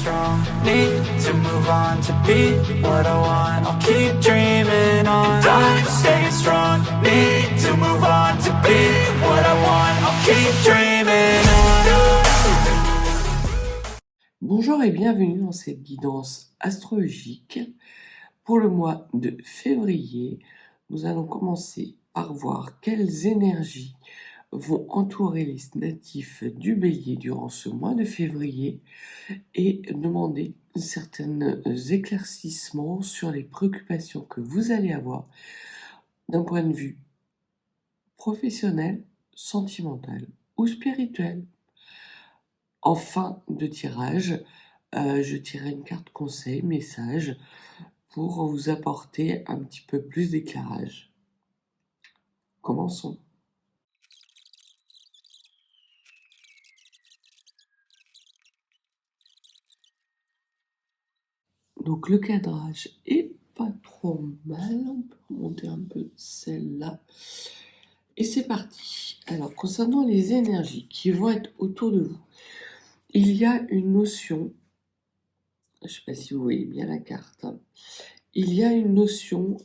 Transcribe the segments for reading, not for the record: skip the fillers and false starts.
strong, need to move on to be what I want. I'll keep dreaming on. And I'm staying strong, need to move on to be what I want. I'll keep dreaming on. Bonjour et bienvenue dans cette guidance astrologique. Pour le mois de février, nous allons commencer par voir quelles énergies vont entourer les natifs du Bélier durant ce mois de février et demander certains éclaircissements sur les préoccupations que vous allez avoir d'un point de vue professionnel, sentimental ou spirituel. En fin de tirage, je tirerai une carte conseil, message, pour vous apporter un petit peu plus d'éclairage. Commençons. Donc le cadrage est pas trop mal, on peut remonter un peu celle-là. Et c'est parti. Alors concernant les énergies qui vont être autour de vous, il y a une notion, je ne sais pas si vous voyez bien la carte, il y a une notion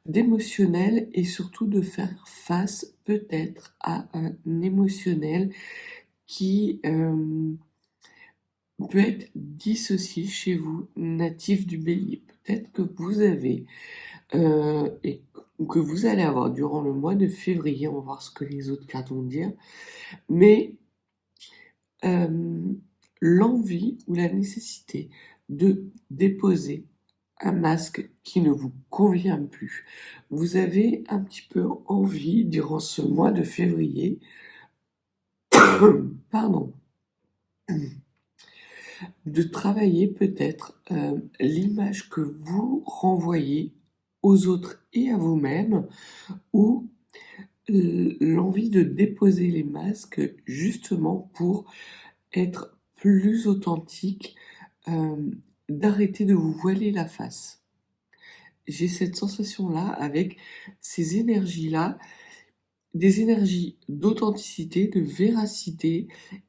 d'émotionnel et surtout de faire face peut-être à un émotionnel qui peut être dissocié chez vous, natif du Bélier. Peut-être que vous avez et que vous allez avoir durant le mois de février, on va voir ce que les autres cartes vont dire, mais l'envie ou la nécessité de déposer un masque qui ne vous convient plus. Vous avez un petit peu envie, durant ce mois de février, pardon, de travailler peut-être l'image que vous renvoyez aux autres et à vous-même, ou l'envie de déposer les masques justement pour être plus authentique, d'arrêter de vous voiler la face. J'ai cette sensation-là avec ces énergies-là, des énergies d'authenticité, de véracité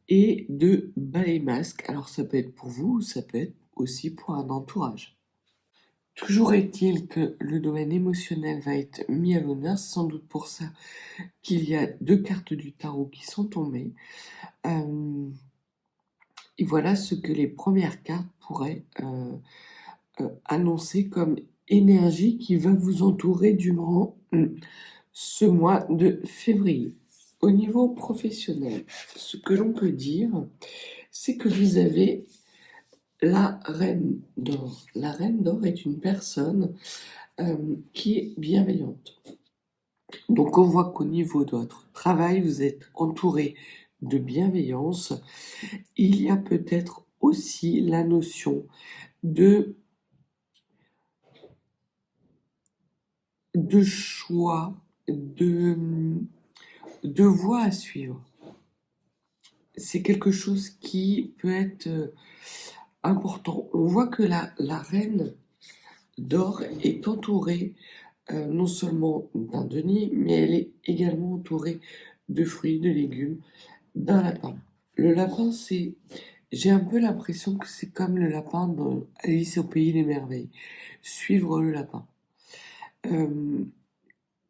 et de bas les masques. Alors ça peut être pour vous, ça peut être aussi pour un entourage. Toujours est-il que le domaine émotionnel va être mis à l'honneur, c'est sans doute pour ça qu'il y a 2 cartes du tarot qui sont tombées. Et voilà ce que les premières cartes pourraient annoncer comme énergie qui va vous entourer durant ce mois de février. Au niveau professionnel, ce que l'on peut dire, c'est que vous avez la Reine d'Or. La Reine d'Or est une personne qui est bienveillante. Donc on voit qu'au niveau de votre travail, vous êtes entouré de bienveillance. Il y a peut-être aussi la notion de choix, de voie à suivre. C'est quelque chose qui peut être important. On voit que la Reine d'Or est entourée non seulement d'un denier, mais elle est également entourée de fruits, de légumes, d'un lapin. Le lapin, j'ai un peu l'impression que c'est comme le lapin dans Alice au pays des merveilles. Suivre le lapin.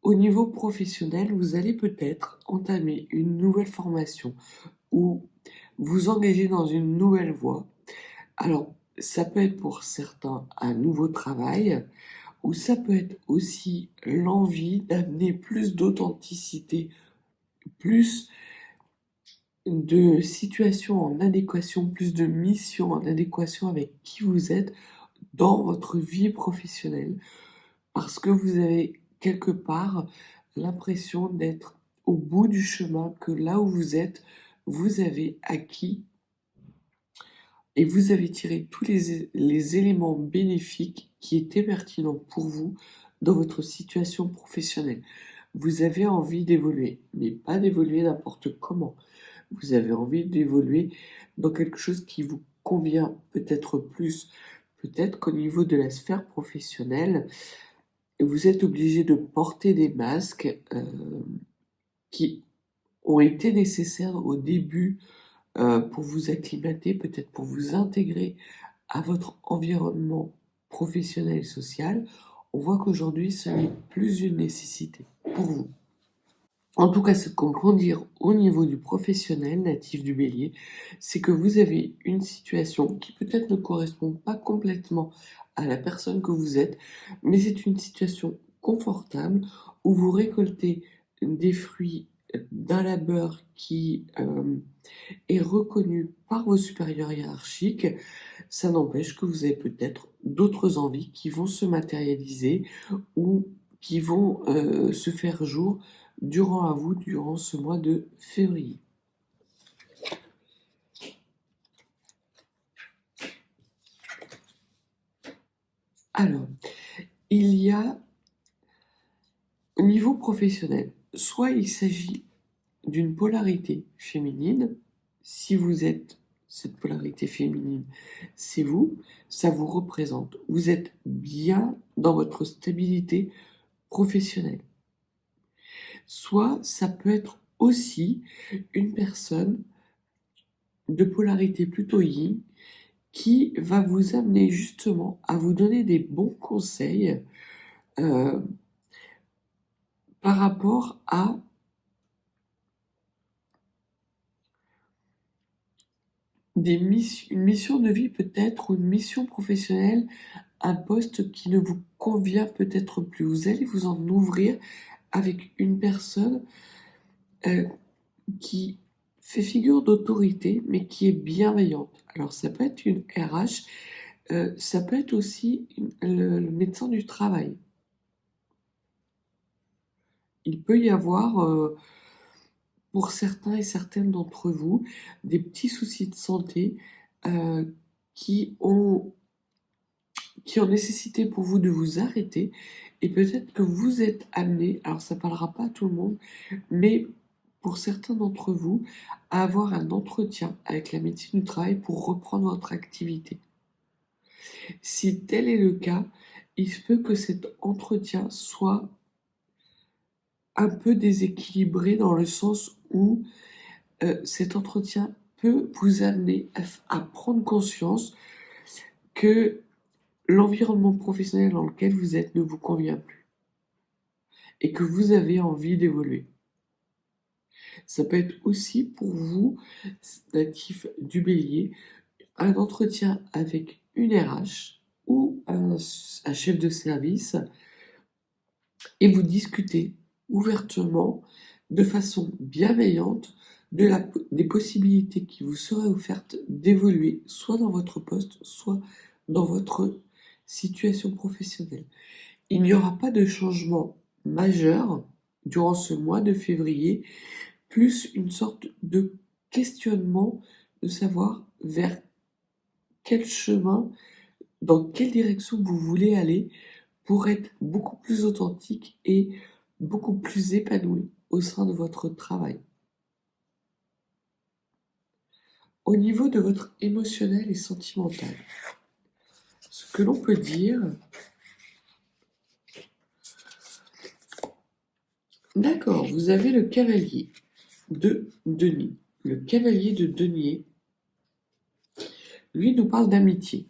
Au niveau professionnel, vous allez peut-être entamer une nouvelle formation ou vous engager dans une nouvelle voie. Alors, ça peut être pour certains un nouveau travail, ou ça peut être aussi l'envie d'amener plus d'authenticité, plus de situations en adéquation, plus de missions en adéquation avec qui vous êtes dans votre vie professionnelle, parce que vous avez quelque part l'impression d'être au bout du chemin, que là où vous êtes, vous avez acquis et vous avez tiré tous les éléments bénéfiques qui étaient pertinents pour vous dans votre situation professionnelle. Vous avez envie d'évoluer, mais pas d'évoluer n'importe comment. Vous avez envie d'évoluer dans quelque chose qui vous convient peut-être plus. Peut-être qu'au niveau de la sphère professionnelle, vous êtes obligé de porter des masques qui ont été nécessaires au début pour vous acclimater, peut-être pour vous intégrer à votre environnement professionnel et social, on voit qu'aujourd'hui, ce n'est plus une nécessité pour vous. En tout cas, ce qu'on peut dire au niveau du professionnel natif du Bélier, c'est que vous avez une situation qui peut-être ne correspond pas complètement à la personne que vous êtes, mais c'est une situation confortable où vous récoltez des fruits d'un labeur qui est reconnu par vos supérieurs hiérarchiques. Ça n'empêche que vous avez peut-être d'autres envies qui vont se matérialiser ou qui vont se faire jour durant ce mois de février. Alors, il y a au niveau professionnel, soit il s'agit d'une polarité féminine, si vous êtes cette polarité féminine, c'est vous, ça vous représente. Vous êtes bien dans votre stabilité professionnelle. Soit ça peut être aussi une personne de polarité plutôt yin qui va vous amener justement à vous donner des bons conseils par rapport à une mission de vie peut-être, ou une mission professionnelle, un poste qui ne vous convient peut-être plus. Vous allez vous en ouvrir avec une personne qui fait figure d'autorité, mais qui est bienveillante. Alors ça peut être une RH, ça peut être aussi le médecin du travail. Il peut y avoir, pour certains et certaines d'entre vous, des petits soucis de santé qui ont nécessité pour vous de vous arrêter, et peut-être que vous êtes amené, alors ça parlera pas à tout le monde, mais pour certains d'entre vous, à avoir un entretien avec la médecine du travail pour reprendre votre activité. Si tel est le cas, il se peut que cet entretien soit un peu déséquilibré dans le sens où cet entretien peut vous amener à prendre conscience que l'environnement professionnel dans lequel vous êtes ne vous convient plus et que vous avez envie d'évoluer. Ça peut être aussi pour vous, natif du Bélier, un entretien avec une RH ou un chef de service et vous discutez ouvertement, de façon bienveillante, des possibilités qui vous seraient offertes d'évoluer soit dans votre poste, soit dans votre situation professionnelle. Il n'y aura pas de changement majeur durant ce mois de février, plus une sorte de questionnement de savoir vers quel chemin, dans quelle direction vous voulez aller pour être beaucoup plus authentique et beaucoup plus épanoui au sein de votre travail. Au niveau de votre émotionnel et sentimental, ce que l'on peut dire, d'accord, vous avez le cavalier de denier. Le cavalier de denier, lui, nous parle d'amitié.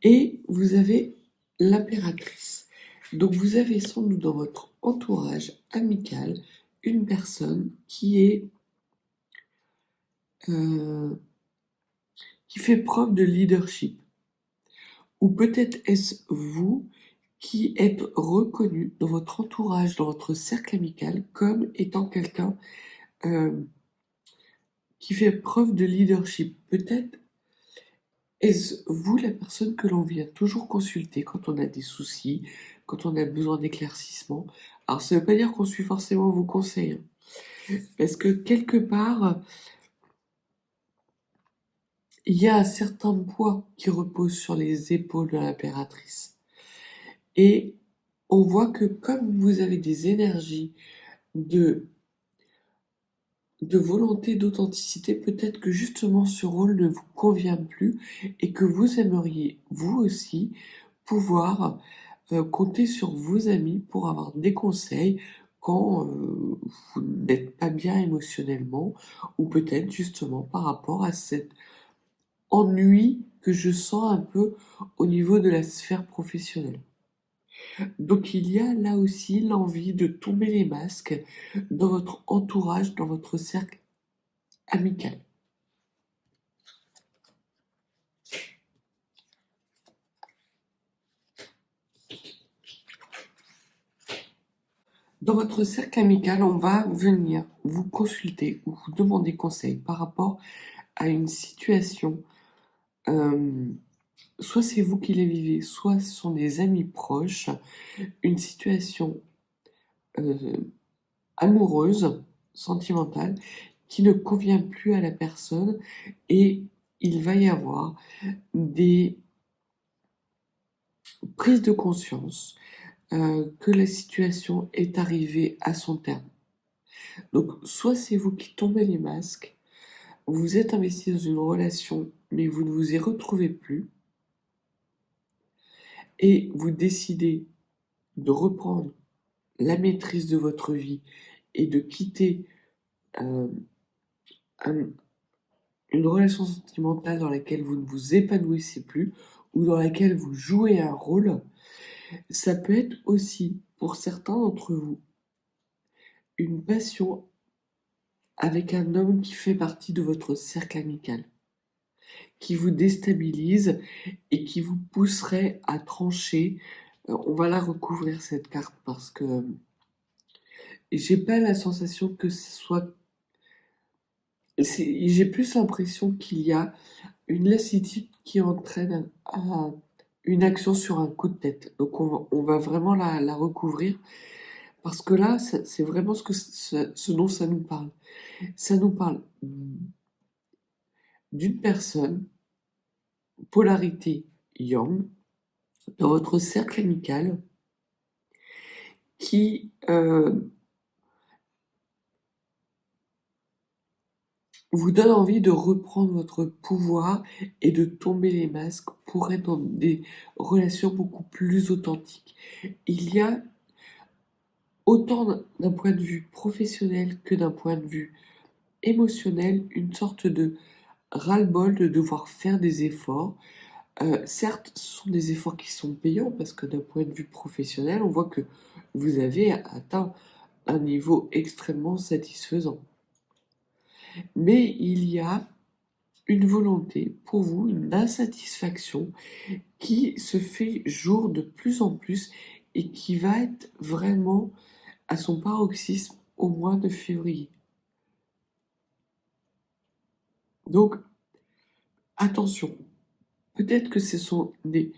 Et vous avez l'impératrice. Donc vous avez sans doute dans votre entourage amical une personne qui fait preuve de leadership. Ou peut-être est-ce vous qui êtes reconnu dans votre entourage, dans votre cercle amical, comme étant quelqu'un qui fait preuve de leadership. Peut-être est-ce vous la personne que l'on vient toujours consulter quand on a des soucis, quand on a besoin d'éclaircissement. Alors ça ne veut pas dire qu'on suit forcément vos conseils, hein, parce que quelque part, il y a un certain poids qui repose sur les épaules de l'impératrice. Et on voit que comme vous avez des énergies de volonté, d'authenticité, peut-être que justement ce rôle ne vous convient plus et que vous aimeriez, vous aussi, pouvoir compter sur vos amis pour avoir des conseils, quand vous n'êtes pas bien émotionnellement, ou peut-être justement par rapport à cet ennui que je sens un peu au niveau de la sphère professionnelle. Donc il y a là aussi l'envie de tomber les masques dans votre entourage, dans votre cercle amical. Dans votre cercle amical, on va venir vous consulter ou vous demander conseil par rapport à une situation. Soit c'est vous qui la vivez, soit ce sont des amis proches, une situation amoureuse, sentimentale, qui ne convient plus à la personne, et il va y avoir des prises de conscience que la situation est arrivée à son terme. Donc soit c'est vous qui tombez les masques, vous êtes investi dans une relation mais vous ne vous y retrouvez plus, et vous décidez de reprendre la maîtrise de votre vie et de quitter euh, un- une relation sentimentale dans laquelle vous ne vous épanouissez plus ou dans laquelle vous jouez un rôle. Ça peut être aussi, pour certains d'entre vous, une passion avec un homme qui fait partie de votre cercle amical, qui vous déstabilise et qui vous pousserait à trancher. On va la recouvrir cette carte parce que j'ai pas la sensation que ce soit. J'ai plus l'impression qu'il y a une lassitude qui entraîne une action sur un coup de tête. Donc on va vraiment la recouvrir parce que là, c'est vraiment ce dont ça nous parle. Ça nous parle d'une personne, polarité yang, dans votre cercle amical, qui vous donne envie de reprendre votre pouvoir et de tomber les masques pour être dans des relations beaucoup plus authentiques. Il y a autant d'un point de vue professionnel que d'un point de vue émotionnel, une sorte de ras-le-bol de devoir faire des efforts. Certes, ce sont des efforts qui sont payants parce que d'un point de vue professionnel, on voit que vous avez atteint un niveau extrêmement satisfaisant. Mais il y a une volonté pour vous, une insatisfaction qui se fait jour de plus en plus et qui va être vraiment à son paroxysme au mois de février. Donc, attention, peut-être que ce sont des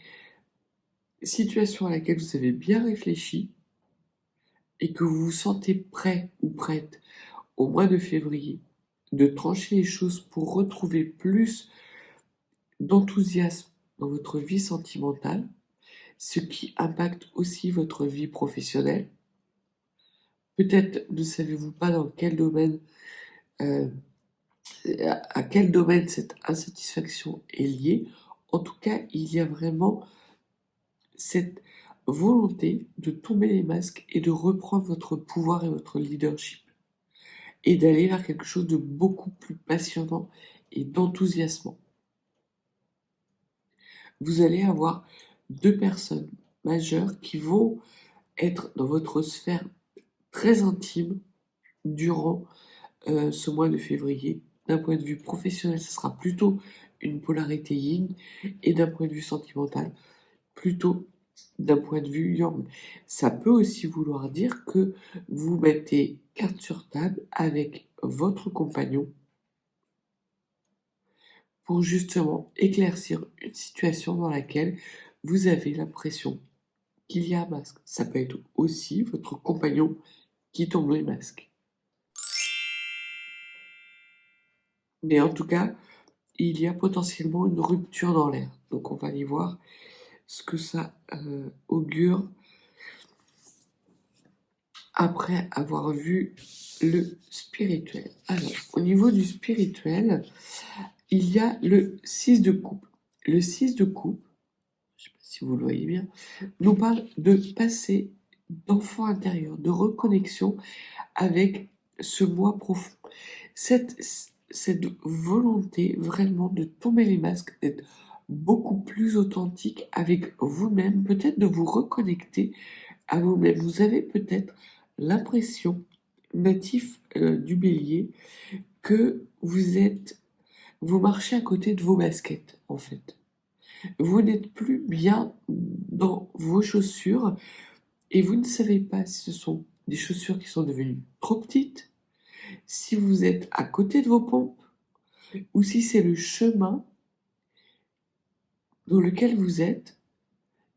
situations à laquelle vous avez bien réfléchi et que vous vous sentez prêt ou prête au mois de février de trancher les choses pour retrouver plus d'enthousiasme dans votre vie sentimentale, ce qui impacte aussi votre vie professionnelle. Peut-être ne savez-vous pas dans quel domaine, à quel domaine cette insatisfaction est liée. En tout cas, il y a vraiment cette volonté de tomber les masques et de reprendre votre pouvoir et votre leadership et d'aller vers quelque chose de beaucoup plus passionnant et d'enthousiasmant. Vous allez avoir deux personnes majeures qui vont être dans votre sphère très intime durant ce mois de février. D'un point de vue professionnel, ce sera plutôt une polarité yin, et d'un point de vue sentimental, plutôt d'un point de vue yang. Ça peut aussi vouloir dire que vous mettez carte sur table avec votre compagnon pour justement éclaircir une situation dans laquelle vous avez l'impression qu'il y a un masque. Ça peut être aussi votre compagnon qui tombe les masques. Mais en tout cas, il y a potentiellement une rupture dans l'air. Donc on va aller voir ce que ça augure après avoir vu le spirituel. Alors, au niveau du spirituel, il y a le 6 de coupe. Le 6 de coupe, je ne sais pas si vous le voyez bien, nous parle de passer d'enfant intérieur, de reconnexion avec ce moi profond. Cette volonté vraiment de tomber les masques, d'être beaucoup plus authentique avec vous-même, peut-être de vous reconnecter à vous-même. Vous avez peut-être l'impression, natif du bélier, que vous marchez à côté de vos baskets, en fait. Vous n'êtes plus bien dans vos chaussures et vous ne savez pas si ce sont des chaussures qui sont devenues trop petites, si vous êtes à côté de vos pompes ou si c'est le chemin dans lequel vous êtes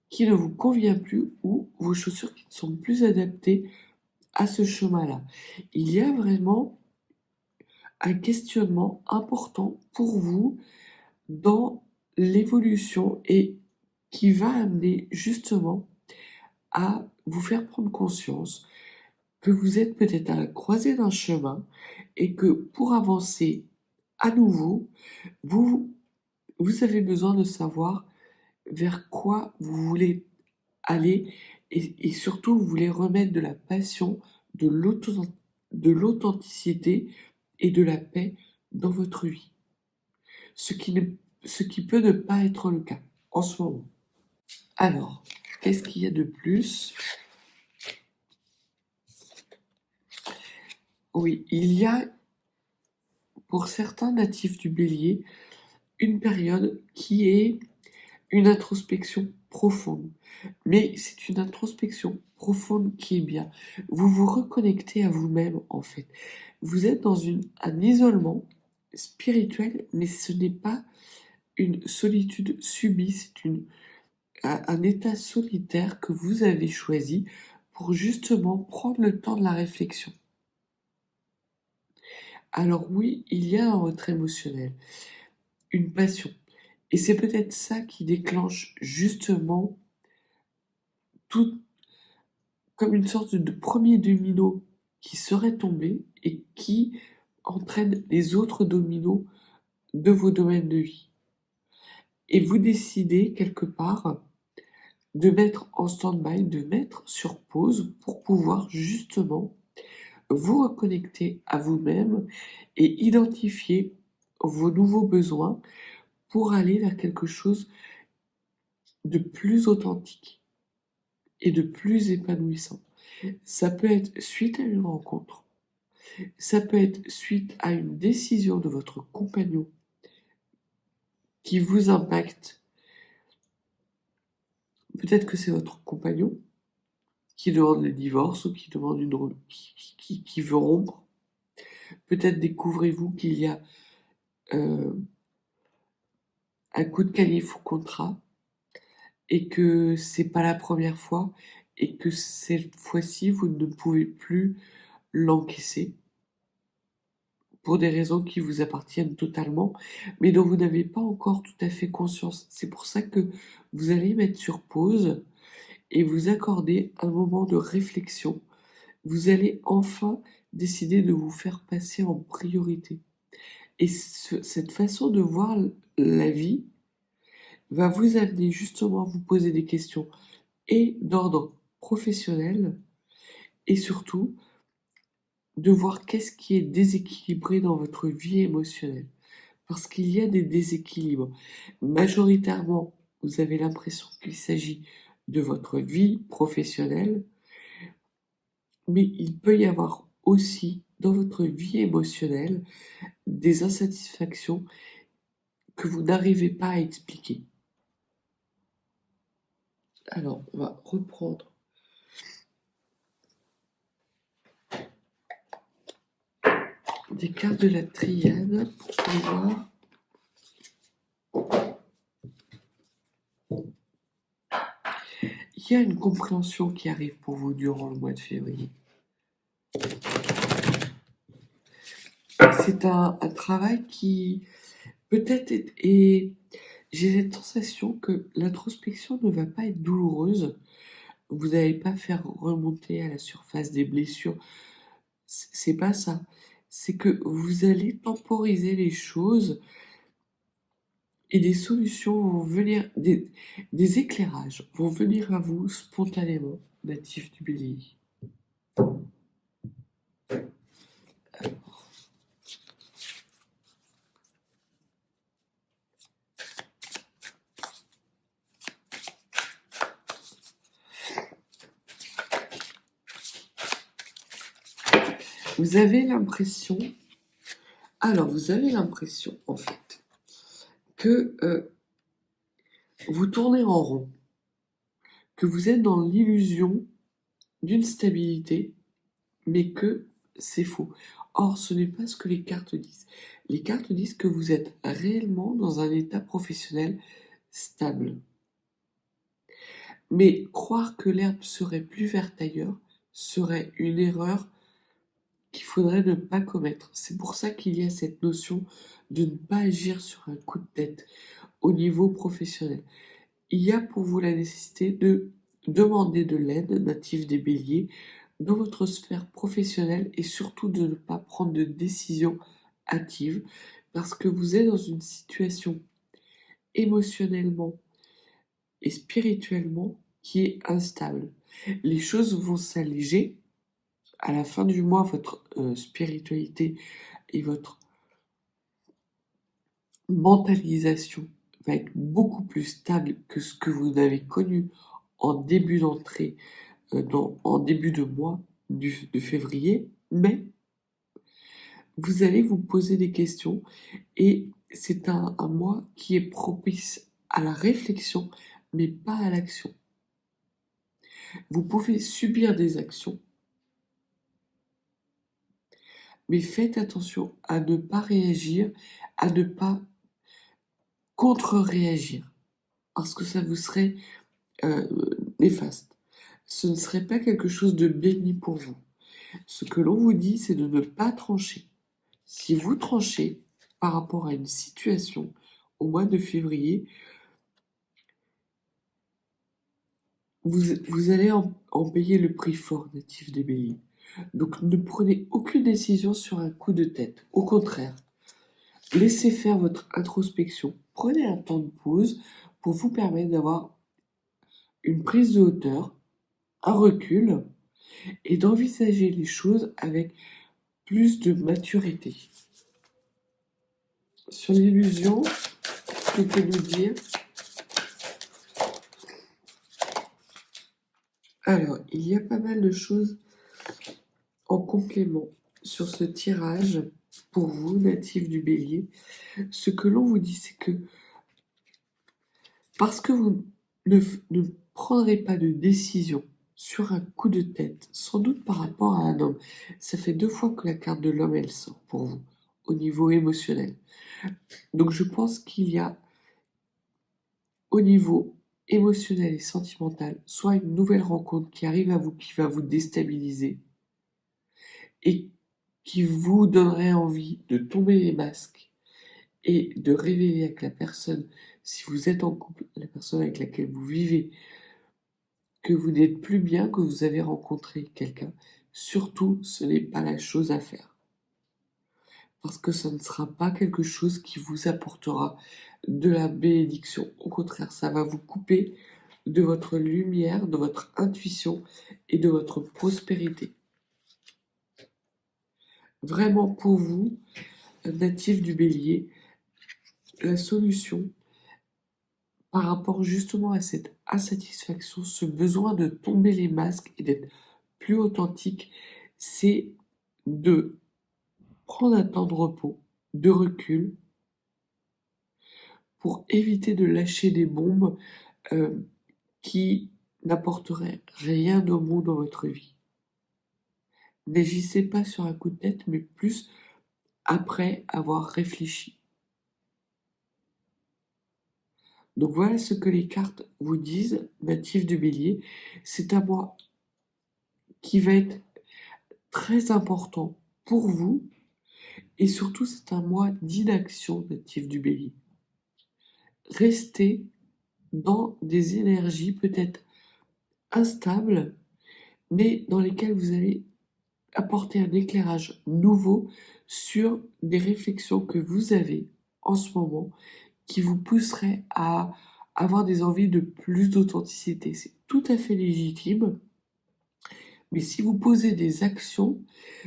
qui ne vous convient plus ou vos chaussures qui ne sont plus adaptées à ce chemin-là. Il y a vraiment un questionnement important pour vous dans l'évolution et qui va amener justement à vous faire prendre conscience que vous êtes peut-être à la croisée d'un chemin et que pour avancer à nouveau, vous avez besoin de savoir vers quoi vous voulez aller et surtout vous voulez remettre de la passion, de l'authenticité et de la paix dans votre vie. Ce qui peut ne pas être le cas en ce moment. Alors, qu'est-ce qu'il y a de plus? Oui, il y a, pour certains natifs du bélier, une période qui est une introspection profonde. Mais c'est une introspection profonde qui est bien. Vous vous reconnectez à vous-même, en fait. Vous êtes dans un isolement spirituel, mais ce n'est pas une solitude subie, c'est un état solitaire que vous avez choisi pour justement prendre le temps de la réflexion. Alors oui, il y a un retrait émotionnel, une passion. Et c'est peut-être ça qui déclenche justement tout comme une sorte de premier domino qui serait tombé et qui entraîne les autres dominos de vos domaines de vie. Et vous décidez quelque part de mettre en stand-by, de mettre sur pause pour pouvoir justement vous reconnecter à vous-même et identifier vos nouveaux besoins pour aller vers quelque chose de plus authentique et de plus épanouissant. Ça peut être suite à une rencontre, ça peut être suite à une décision de votre compagnon qui vous impacte. Peut-être que c'est votre compagnon qui demande le divorce ou qui demande qui veut rompre. Peut-être découvrez-vous qu'il y a un coup de canif au contrat et que c'est pas la première fois et que cette fois-ci vous ne pouvez plus l'encaisser pour des raisons qui vous appartiennent totalement, mais dont vous n'avez pas encore tout à fait conscience. C'est pour ça que vous allez mettre sur pause et vous accorder un moment de réflexion. Vous allez enfin décider de vous faire passer en priorité. Et cette façon de voir la vie va vous amener justement à vous poser des questions et d'ordre professionnel et surtout de voir qu'est-ce qui est déséquilibré dans votre vie émotionnelle. Parce qu'il y a des déséquilibres. Majoritairement, vous avez l'impression qu'il s'agit de votre vie professionnelle, mais il peut y avoir aussi dans votre vie émotionnelle des insatisfactions que vous n'arrivez pas à expliquer. Alors, on va reprendre des cartes de la triade pour pouvoir il y a une compréhension qui arrive pour vous durant le mois de février. C'est un travail qui peut-être est... J'ai cette sensation que l'introspection ne va pas être douloureuse. Vous n'allez pas faire remonter à la surface des blessures. C'est pas ça. C'est que vous allez temporiser les choses et des solutions vont venir, des éclairages vont venir à vous spontanément. natif du Bélier. Vous avez l'impression, en fait, que vous tournez en rond, que vous êtes dans l'illusion d'une stabilité, mais que c'est faux. Or, ce n'est pas ce que les cartes disent. Les cartes disent que vous êtes réellement dans un état professionnel stable. Mais croire que l'herbe serait plus verte ailleurs serait une erreur qu'il faudrait ne pas commettre. C'est pour ça qu'il y a cette notion de ne pas agir sur un coup de tête au niveau professionnel. Il y a pour vous la nécessité de demander de l'aide, natif des béliers, dans votre sphère professionnelle et surtout de ne pas prendre de décisions hâtives parce que vous êtes dans une situation émotionnellement et spirituellement qui est instable. Les choses vont s'alléger. À la fin du mois, votre spiritualité et votre mentalisation va être beaucoup plus stable que ce que vous avez connu en début d'entrée, en début de mois de février, mais vous allez vous poser des questions et c'est un mois qui est propice à la réflexion, mais pas à l'action. Vous pouvez subir des actions, mais faites attention à ne pas réagir, à ne pas contre-réagir, parce que ça vous serait néfaste. Ce ne serait pas quelque chose de béni pour vous. Ce que l'on vous dit, c'est de ne pas trancher. Si vous tranchez par rapport à une situation au mois de février, vous allez en payer le prix fort, natif des béliers. Donc ne prenez aucune décision sur un coup de tête. Au contraire, laissez faire votre introspection. Prenez un temps de pause pour vous permettre d'avoir une prise de hauteur, un recul et d'envisager les choses avec plus de maturité. Sur l'illusion, que peut nous dire? Alors, il y a pas mal de choses en complément sur ce tirage pour vous, natifs du Bélier. Ce que l'on vous dit, c'est que parce que vous ne prendrez pas de décision sur un coup de tête, sans doute par rapport à un homme, ça fait 2 fois que la carte de l'homme, elle sort pour vous, au niveau émotionnel. Donc je pense qu'il y a, au niveau émotionnel et sentimental, soit une nouvelle rencontre qui arrive à vous, qui va vous déstabiliser, et qui vous donnerait envie de tomber les masques et de révéler avec la personne, si vous êtes en couple, la personne avec laquelle vous vivez, que vous n'êtes plus bien, que vous avez rencontré quelqu'un. Surtout, ce n'est pas la chose à faire. Parce que ça ne sera pas quelque chose qui vous apportera de la bénédiction. Au contraire, ça va vous couper de votre lumière, de votre intuition et de votre prospérité. Vraiment pour vous, natif du Bélier, la solution par rapport justement à cette insatisfaction, ce besoin de tomber les masques et d'être plus authentique, c'est de prendre un temps de repos, de recul, pour éviter de lâcher des bombes qui n'apporteraient rien de bon dans votre vie. N'agissez pas sur un coup de tête, mais plus après avoir réfléchi. Donc voilà ce que les cartes vous disent, natifs du Bélier. C'est un mois qui va être très important pour vous et surtout c'est un mois d'inaction, natifs du Bélier. Restez dans des énergies peut-être instables, mais dans lesquelles vous allez apporter un éclairage nouveau sur des réflexions que vous avez en ce moment qui vous pousseraient à avoir des envies de plus d'authenticité. C'est tout à fait légitime. Mais si vous posez des actions,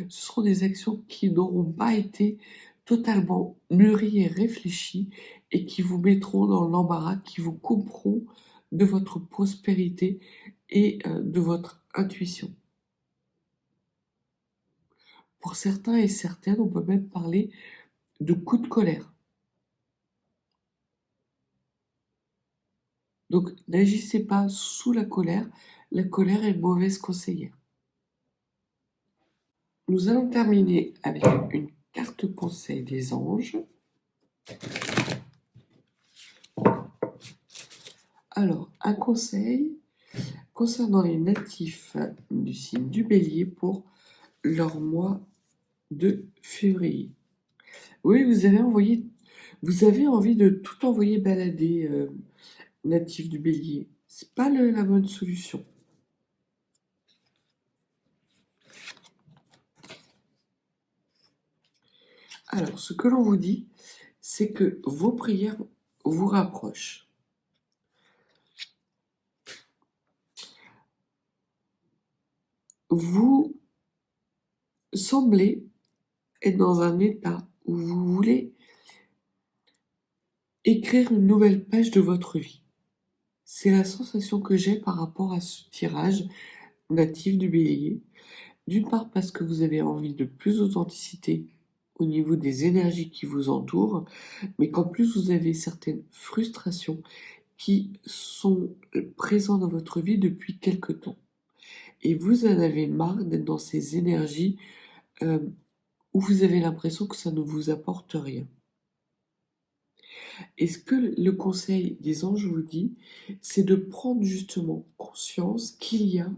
ce seront des actions qui n'auront pas été totalement mûries et réfléchies et qui vous mettront dans l'embarras, qui vous couperont de votre prospérité et de votre intuition. Pour certains et certaines, on peut même parler de coups de colère. Donc n'agissez pas sous la colère est une mauvaise conseillère. Nous allons terminer avec une carte conseil des anges. Alors, un conseil concernant les natifs du signe du Bélier pour leur mois de février. Oui, vous avez envie de tout envoyer balader, natifs du Bélier. C'est pas la bonne solution. Alors, ce que l'on vous dit, c'est que vos prières vous rapprochent. Vous semblez être dans un état où vous voulez écrire une nouvelle page de votre vie. C'est la sensation que j'ai par rapport à ce tirage natif du Bélier. D'une part parce que vous avez envie de plus d'authenticité au niveau des énergies qui vous entourent, mais qu'en plus vous avez certaines frustrations qui sont présentes dans votre vie depuis quelque temps. Et vous en avez marre d'être dans ces énergies où vous avez l'impression que ça ne vous apporte rien. Et ce que le conseil des anges vous dit, c'est de prendre justement conscience qu'il y a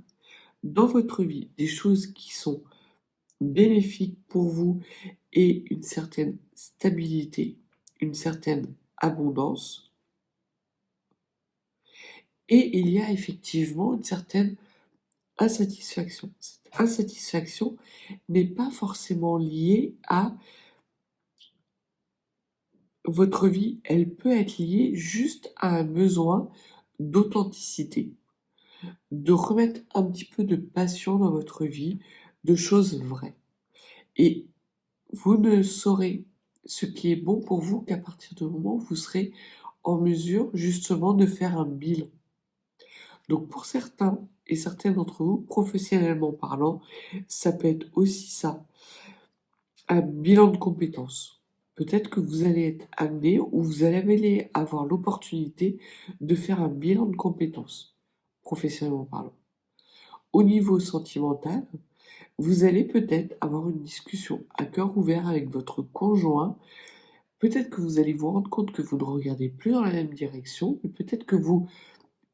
dans votre vie des choses qui sont bénéfiques pour vous et une certaine stabilité, une certaine abondance. Et il y a effectivement une certaine insatisfaction. Cette insatisfaction n'est pas forcément liée à votre vie, elle peut être liée juste à un besoin d'authenticité, de remettre un petit peu de passion dans votre vie, de choses vraies. Et vous ne saurez ce qui est bon pour vous qu'à partir du moment où vous serez en mesure justement de faire un bilan. Donc pour certains et certaines d'entre vous, professionnellement parlant, ça peut être aussi ça, un bilan de compétences. Peut-être que vous allez être amené ou vous allez avoir l'opportunité de faire un bilan de compétences, professionnellement parlant. Au niveau sentimental, vous allez peut-être avoir une discussion à cœur ouvert avec votre conjoint. Peut-être que vous allez vous rendre compte que vous ne regardez plus dans la même direction, mais peut-être que vous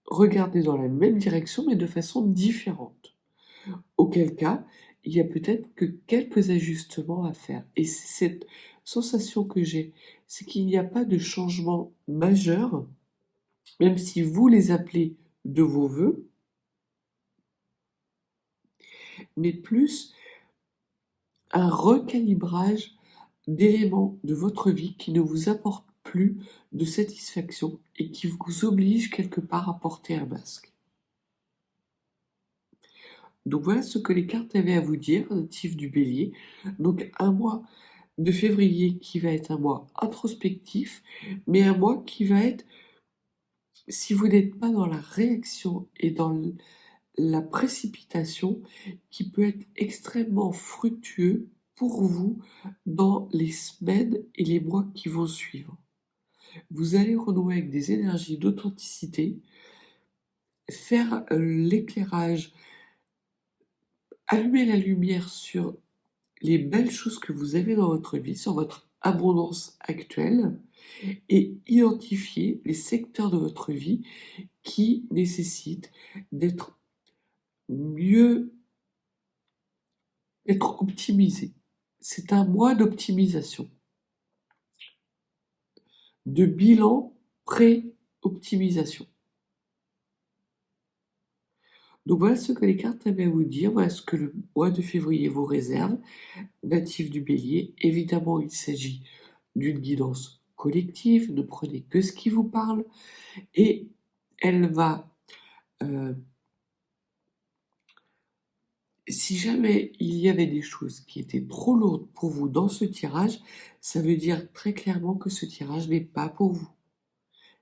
regardez dans la même direction, mais de façon différente. Auquel cas, il y a peut-être que quelques ajustements à faire. Et c'est cette sensation que j'ai, c'est qu'il n'y a pas de changement majeur, même si vous les appelez de vos voeux, mais plus un recalibrage d'éléments de votre vie qui ne vous apportent plus de satisfaction et qui vous obligent quelque part à porter un masque. Donc voilà ce que les cartes avaient à vous dire, natif du Bélier. Donc un mois de février qui va être un mois introspectif, mais un mois qui va être, si vous n'êtes pas dans la réaction et dans la précipitation, qui peut être extrêmement fructueux pour vous dans les semaines et les mois qui vont suivre. Vous allez renouer avec des énergies d'authenticité, faire l'éclairage, allumer la lumière sur les belles choses que vous avez dans votre vie, sur votre abondance actuelle, et identifier les secteurs de votre vie qui nécessitent d'être optimisés. C'est un mois d'optimisation, de bilan pré-optimisation. Donc voilà ce que les cartes avaient à vous dire, voilà ce que le mois de février vous réserve, natif du Bélier. Évidemment, il s'agit d'une guidance collective, ne prenez que ce qui vous parle, et elle va Si jamais il y avait des choses qui étaient trop lourdes pour vous dans ce tirage, ça veut dire très clairement que ce tirage n'est pas pour vous.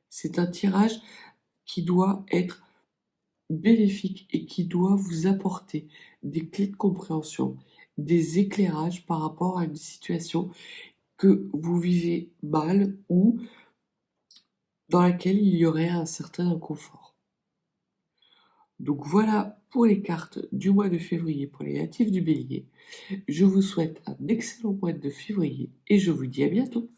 C'est un tirage qui doit être bénéfique et qui doit vous apporter des clés de compréhension, des éclairages par rapport à une situation que vous vivez mal ou dans laquelle il y aurait un certain inconfort. Donc voilà pour les cartes du mois de février pour les natifs du Bélier. Je vous souhaite un excellent mois de février et je vous dis à bientôt.